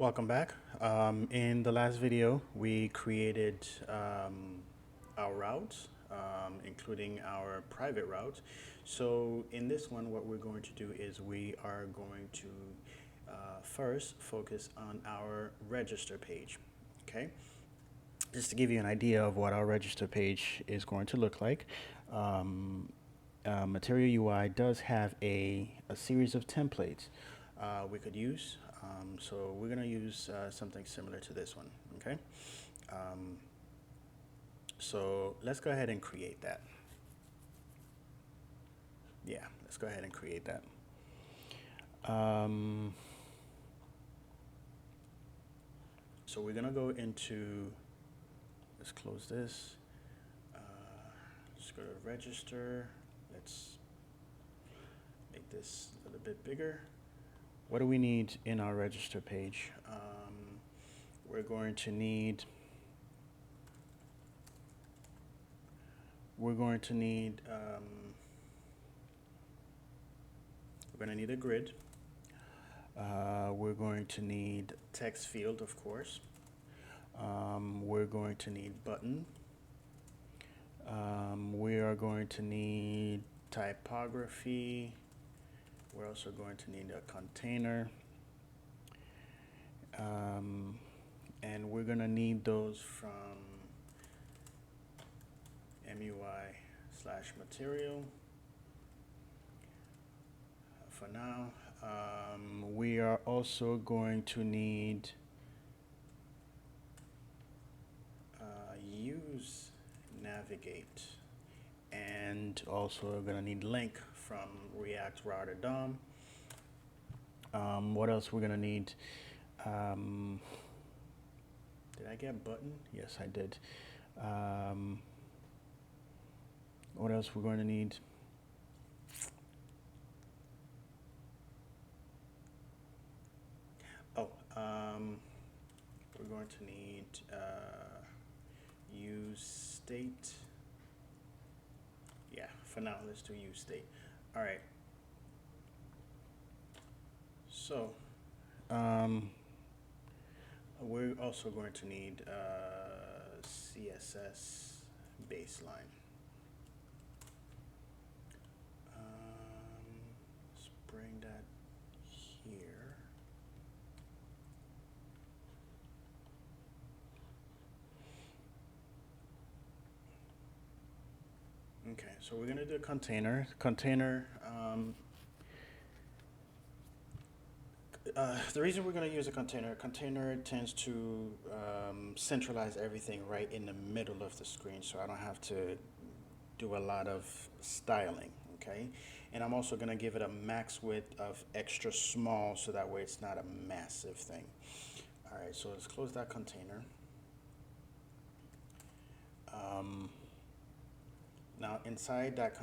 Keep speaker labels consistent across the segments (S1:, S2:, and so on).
S1: Welcome back. In the last video, we created our routes, including our private routes. So in this one, what we're going to do is we are going to first focus on our register page, okay? Just to give you an idea of what our register page is going to look like. Material UI does have a series of templates we could use. So we're going to use something similar to this one, okay? So let's go ahead and create that. Yeah, let's go ahead and create that. So we're going to go into, let's close this. Let's go to register. Let's make this a little bit bigger. What do we need in our register page? We're going to need we're going to need a grid. We're going to need text field, of course. We're going to need button. We are going to need typography. We're also going to need a container. And we're going to need those from MUI/material. For now, we are also going to need use navigate, and also we're going to need link from React Router DOM. What else we're going to need? Did I get button? Yes, I did. What else we're going to need? Oh, we're going to need use state. Yeah, for now, let's do use state. All right. So, we're also going to need CSS baseline. Let's bring that here. Okay, so we're going to do a container. The reason we're going to use a container tends to centralize everything right in the middle of the screen, so I don't have to do a lot of styling, okay? And I'm also going to give it a max width of extra small, so that way it's not a massive thing. All right, so let's close that container. Now inside that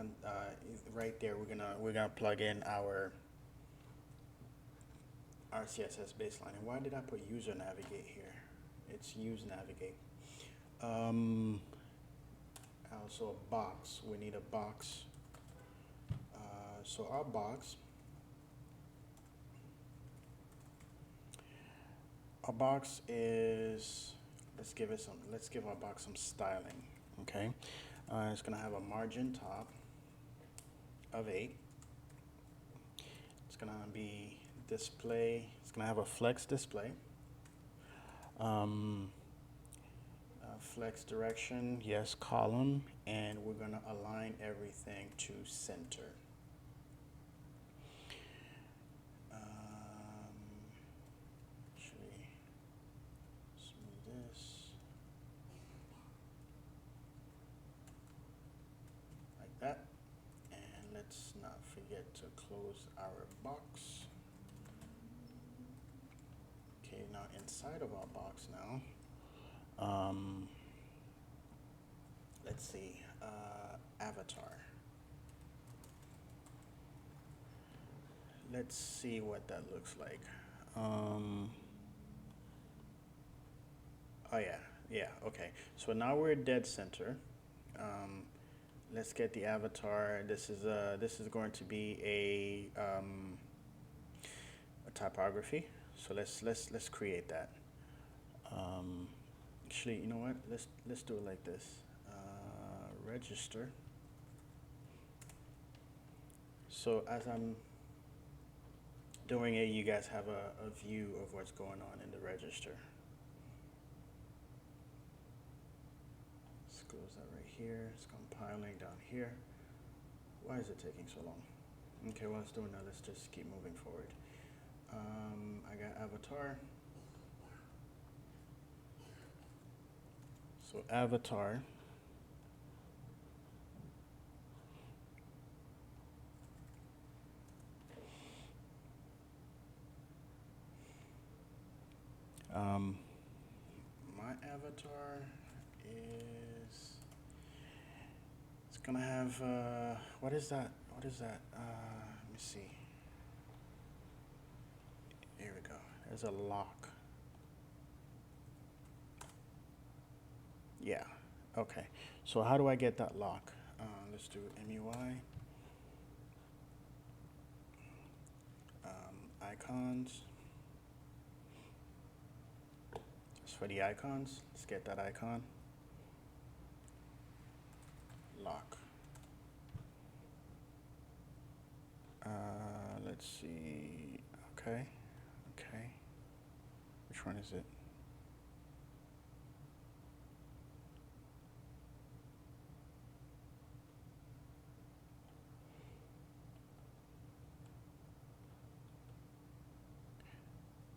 S1: right there, we're gonna plug in our CSS baseline. And why did I put user navigate here? It's use navigate. Also a box. We need a box. So our box. Our box is, let's give our box some styling. Okay. It's gonna have a margin top of 8. It's gonna be display. It's gonna have a flex display. Flex direction, yes, column, and we're gonna align everything to center. Actually, smooth this like that, and let's not forget to close our box. Okay, now inside of our box now, let's see, avatar. Let's see what that looks like. Oh yeah, okay. So now we're dead center. Let's get the avatar. This is going to be a typography. So let's create that. Actually, you know what? Let's do it like this. Register. So as I'm doing it, you guys have a view of what's going on in the register. Let's close that right here. It's compiling down here. Why is it taking so long? Okay, well, let's do it now. Let's just keep moving forward. I got avatar. So avatar. My avatar is, it's gonna have, what is that? What is that? Let me see. Here we go. There's a lock. Yeah, okay. So how do I get that lock? Let's do MUI. Icons. For the icons, let's get that icon. Lock. Let's see. Okay. Okay. Which one is it?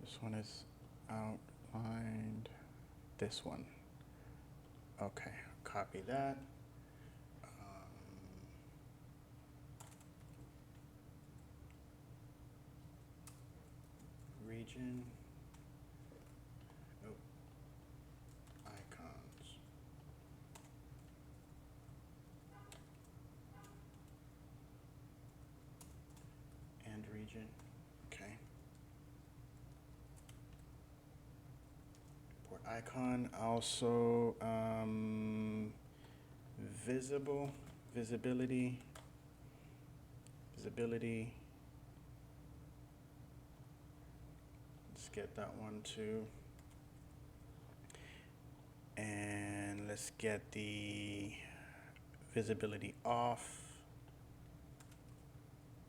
S1: This one is outlined. This one. Okay. Copy that. Region. Nope. Icons. And region. Okay. Import icon. Also visibility. Let's get that one too. And let's get the visibility off.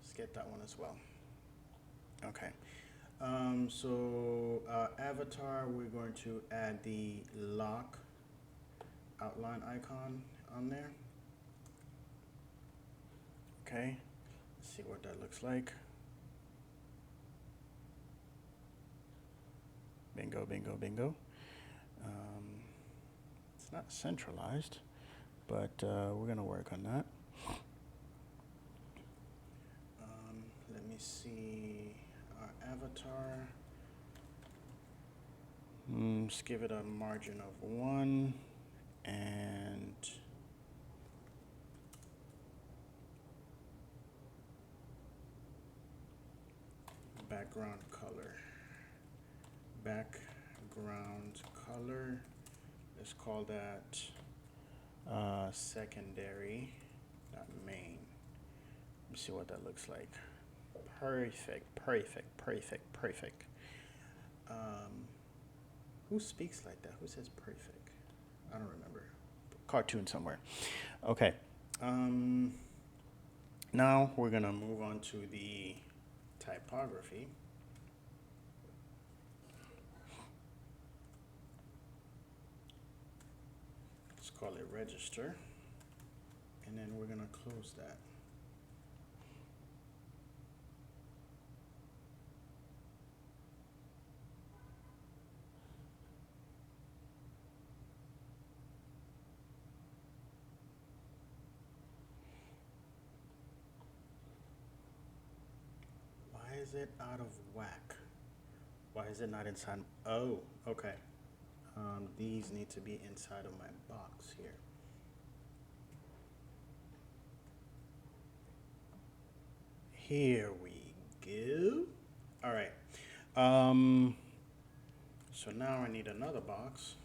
S1: Let's get that one as well. Okay. So avatar, we're going to add the lock outline icon on there. Okay. Let's see what that looks like. Bingo, bingo, bingo. It's not centralized, but we're going to work on that. Let me see our avatar. Let's give it a margin of 1 and background color. Let's call that secondary, not main. Let me see what that looks like. Perfect. Who speaks like that? Who says perfect? I don't remember. Cartoon somewhere. Okay. Now we're gonna move on to the typography. Let's call it register. And then we're gonna close that. Why is it out of whack? Why is it not inside? Oh, okay. These need to be inside of my box here. Here we go. All right. So now I need another box.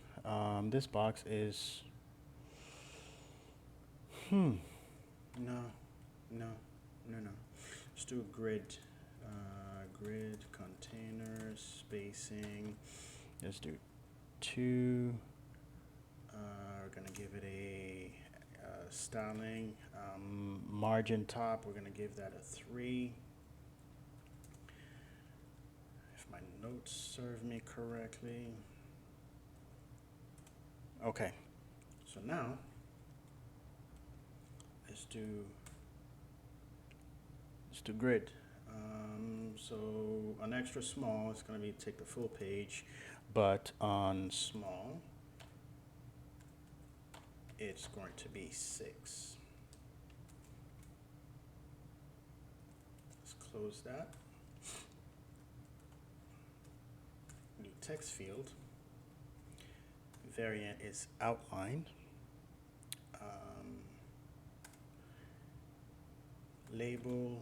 S1: This box is, no. Let's do grid grid containers spacing. Let's do 2. We're gonna give it a styling. Margin top, we're gonna give that a 3. If my notes serve me correctly. Okay, so now let's do grid. So on extra small, it's going to be take the full page, but on small, it's going to be 6. Let's close that. New text field. Variant is outline. Label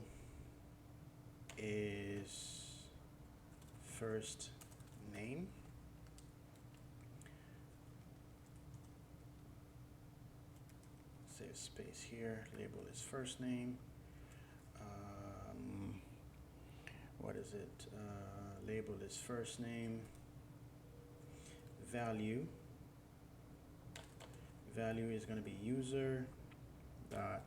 S1: is first name. Save space here. Label is first name. What is it? Label is first name. Value is going to be user dot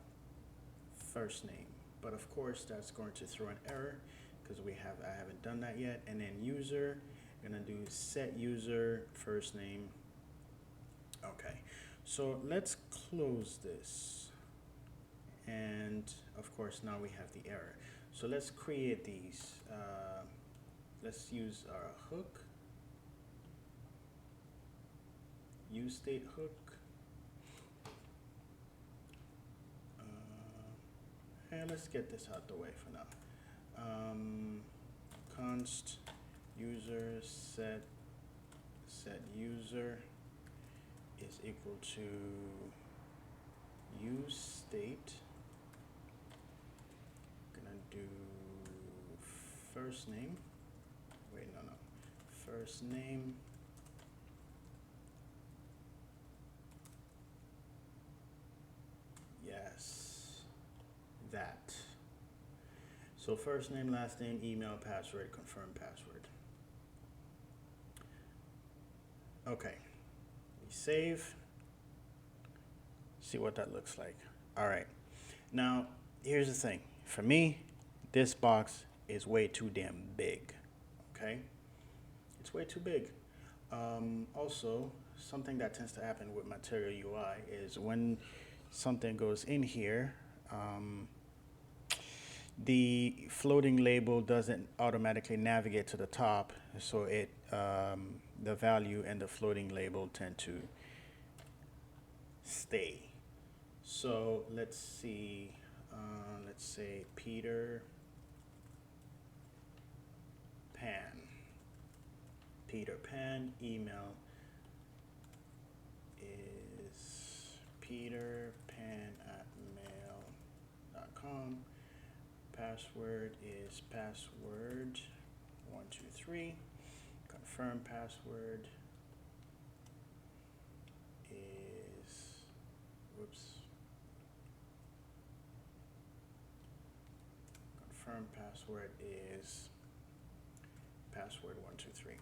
S1: first name, but of course that's going to throw an error because I haven't done that yet. And then user, gonna do set user first name. Okay, so let's close this, and of course now we have the error. So let's create these. Let's use our hook, use state hook. And let's get this out the way for now. Const user set user is equal to use state. Gonna do first name. Wait, no. First name. Yes. That. So first name, last name, email, password, confirm password. Okay. We save. See what that looks like. All right. Now, here's the thing. For me, this box is way too damn big. Okay? It's way too big. Also, something that tends to happen with Material UI is when something goes in here, the floating label doesn't automatically navigate to the top, so it the value and the floating label tend to stay. So let's see, let's say Peter Pan email is peterpan@mail.com. Password is password 123. Confirm password is confirm password is password 123.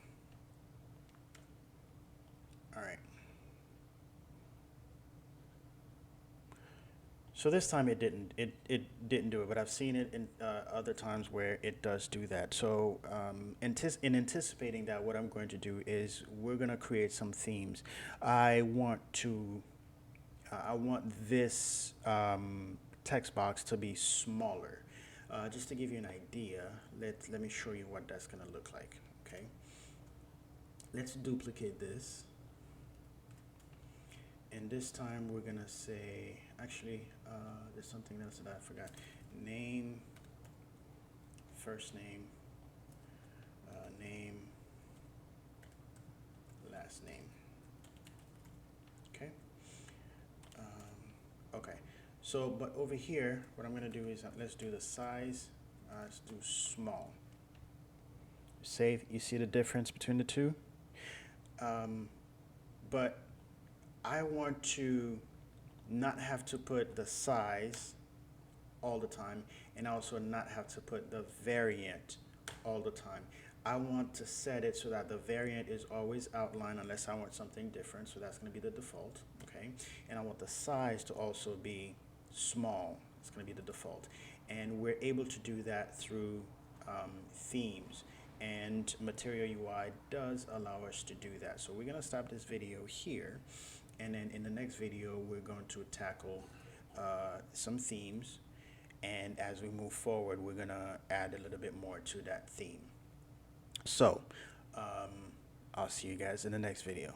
S1: All right. So this time it didn't do it, but I've seen it in other times where it does do that. So in anticipating that, what I'm going to do is we're going to create some themes. I want this text box to be smaller. Just to give you an idea, let me show you what that's going to look like. Okay. Let's duplicate this. And this time we're gonna say, actually, there's something else that I forgot. Name, first name, name, last name. Okay. Okay. So, but over here, what I'm gonna do is let's do the size. Let's do small. Save. You see the difference between the two? But I want to not have to put the size all the time, and also not have to put the variant all the time. I want to set it so that the variant is always outlined unless I want something different. So that's going to be the default, okay? And I want the size to also be small. It's going to be the default. And we're able to do that through themes. And Material UI does allow us to do that. So we're going to stop this video here. And then in the next video, we're going to tackle some themes. And as we move forward, we're going to add a little bit more to that theme. So I'll see you guys in the next video.